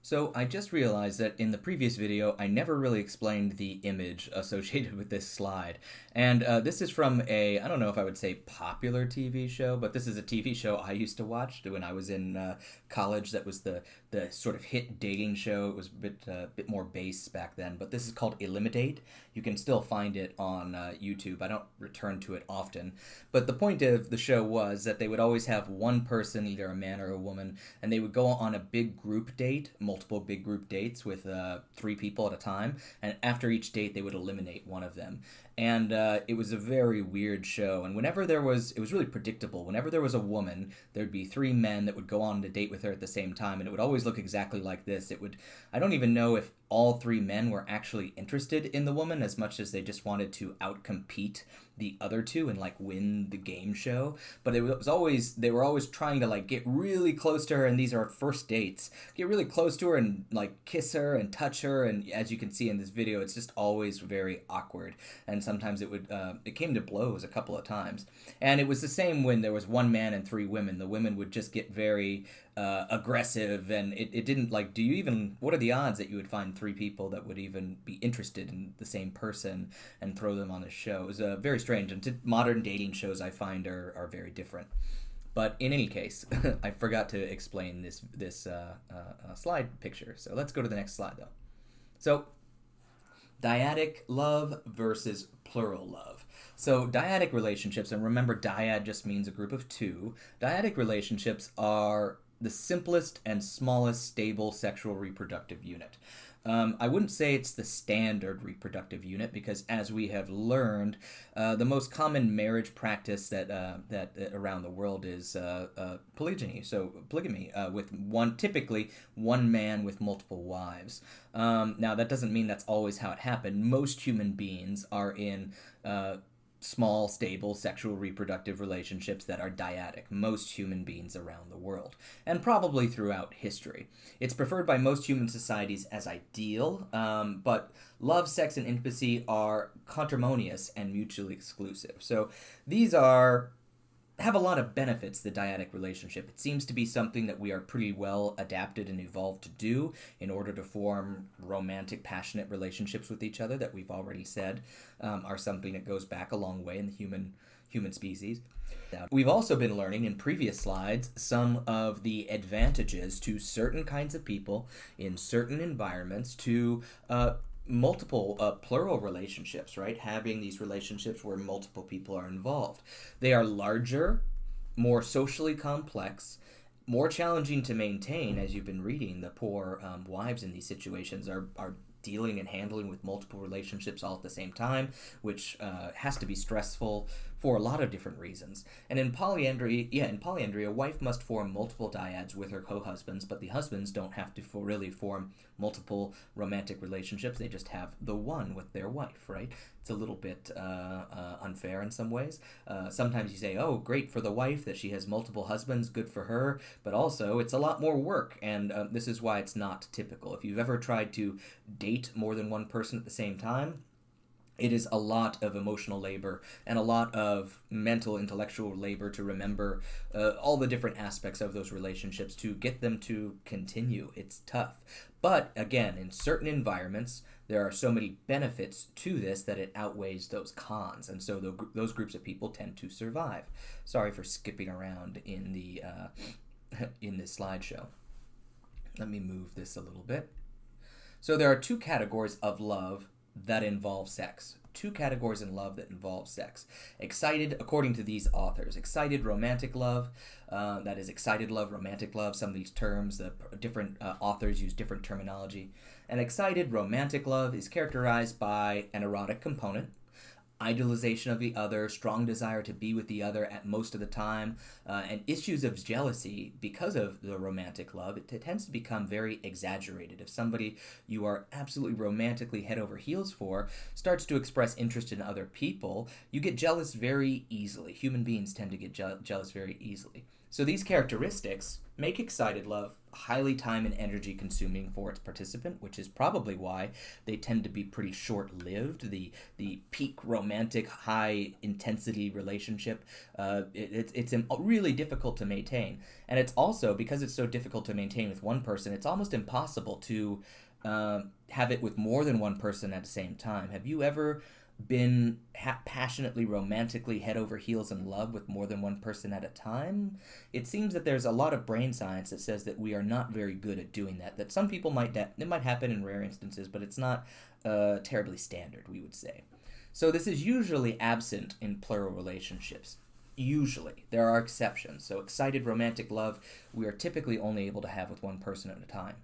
So I just realized that in the previous video, I never really explained the image associated with this slide. And this is from I don't know if I would say popular TV show, but this is a TV show I used to watch when I was in college. That was the sort of hit dating show. It was a bit more base back then, but this is called Eliminate. You can still find it on YouTube. I don't return to it often. But the point of the show was that they would always have one person, either a man or a woman, and they would go on a big group date, multiple big group dates with three people at a time, and after each date they would eliminate one of them. And it was a very weird show, and it was really predictable. Whenever there was a woman, there'd be three men that would go on a date with her at the same time, and it would always look exactly like this. I don't even know if all three men were actually interested in the woman as much as they just wanted to outcompete the other two and like win the game show. But they were always trying to like get really close to her, and these are first dates, get really close to her and like kiss her and touch her. And as you can see in this video, it's just always very awkward, and sometimes it came to blows a couple of times. And it was the same when there was one man and three women. The women would just get very aggressive, and it didn't like, what are the odds that you would find three people that would even be interested in the same person and throw them on the show? It was very strange, and modern dating shows I find are very different. But in any case, I forgot to explain this slide picture, so let's go to the next slide though. So dyadic love versus plural love. So dyadic relationships, and remember dyad just means a group of two. Dyadic relationships are the simplest and smallest stable sexual reproductive unit. I wouldn't say it's the standard reproductive unit because, as we have learned, the most common marriage practice that around the world is polygyny. So polygamy, with typically one man with multiple wives. Now that doesn't mean that's always how it happened. Most human beings are in small, stable sexual reproductive relationships that are dyadic. Most human beings around the world, and probably throughout history. It's preferred by most human societies as ideal, but love, sex, and intimacy are contermonious and mutually exclusive. So these have a lot of benefits, the dyadic relationship. It seems to be something that we are pretty well adapted and evolved to do in order to form romantic, passionate relationships with each other that we've already said are something that goes back a long way in the human species. We've also been learning in previous slides some of the advantages to certain kinds of people in certain environments to multiple plural relationships, right? Having these relationships where multiple people are involved. They are larger, more socially complex, more challenging to maintain. As you've been reading, the poor wives in these situations are dealing and handling with multiple relationships all at the same time, which has to be stressful for a lot of different reasons. And in polyandry, a wife must form multiple dyads with her co-husbands, but the husbands don't have to really form multiple romantic relationships. They just have the one with their wife, right? It's a little bit unfair in some ways. Sometimes you say, oh, great for the wife that she has multiple husbands, good for her, but also it's a lot more work, and this is why it's not typical. If you've ever tried to date more than one person at the same time, it is a lot of emotional labor and a lot of mental, intellectual labor to remember all the different aspects of those relationships to get them to continue. It's tough. But again, in certain environments, there are so many benefits to this that it outweighs those cons. And so those groups of people tend to survive. Sorry for skipping around in the in this slideshow. Let me move this a little bit. So there are two categories of love that involve sex. Two categories in love that involve sex. Excited, according to these authors, excited romantic love, that is excited love, romantic love. Some of these terms, the different authors use different terminology. And excited romantic love is characterized by an erotic component, idealization of the other, strong desire to be with the other at most of the time, and issues of jealousy because of the romantic love. It tends to become very exaggerated. If somebody you are absolutely romantically head over heels for starts to express interest in other people, you get jealous very easily. Human beings tend to get jealous very easily. So these characteristics make excited love highly time and energy consuming for its participant, which is probably why they tend to be pretty short lived. The peak romantic high intensity relationship, it's really difficult to maintain, and it's also because it's so difficult to maintain with one person. It's almost impossible to have it with more than one person at the same time. Have you ever been passionately, romantically, head over heels in love with more than one person at a time? It seems that there's a lot of brain science that says that we are not very good at doing that. That some people might, it might happen in rare instances, but it's not terribly standard, we would say. So this is usually absent in plural relationships. Usually. There are exceptions. So excited romantic love, we are typically only able to have with one person at a time.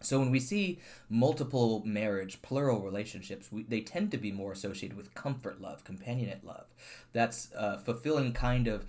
So when we see multiple marriage, plural relationships, they tend to be more associated with comfort love, companionate love. That's fulfilling kind of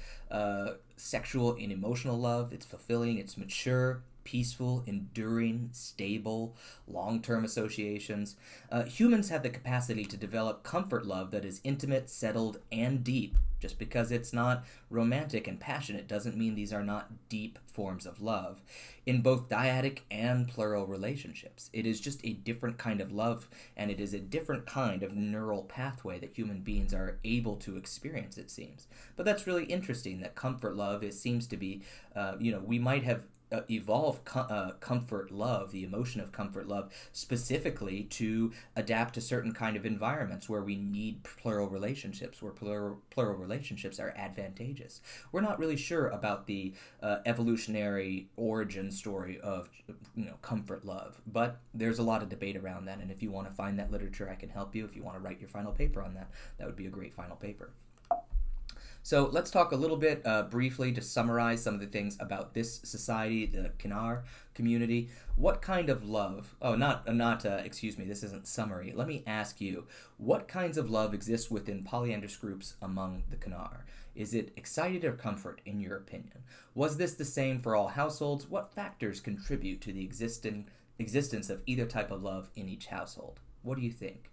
sexual and emotional love. It's fulfilling, it's mature, peaceful, enduring, stable, long-term associations. Humans have the capacity to develop comfort love that is intimate, settled, and deep. Just because it's not romantic and passionate doesn't mean these are not deep forms of love in both dyadic and plural relationships. It is just a different kind of love, and it is a different kind of neural pathway that human beings are able to experience, it seems. But that's really interesting that comfort love seems to be, we might have evolve comfort love, the emotion of comfort love, specifically to adapt to certain kind of environments where we need plural relationships, where plural relationships are advantageous. We're not really sure about the evolutionary origin story of comfort love, but there's a lot of debate around that, and if you want to find that literature, I can help you. If you want to write your final paper on that, that would be a great final paper. So let's talk a little bit briefly to summarize some of the things about this society, the Kinar community. What kind of love? Oh, excuse me, this isn't summary. Let me ask you, what kinds of love exist within polyandrous groups among the Kinar? Is it excited or comfort, in your opinion? Was this the same for all households? What factors contribute to the existence of either type of love in each household? What do you think?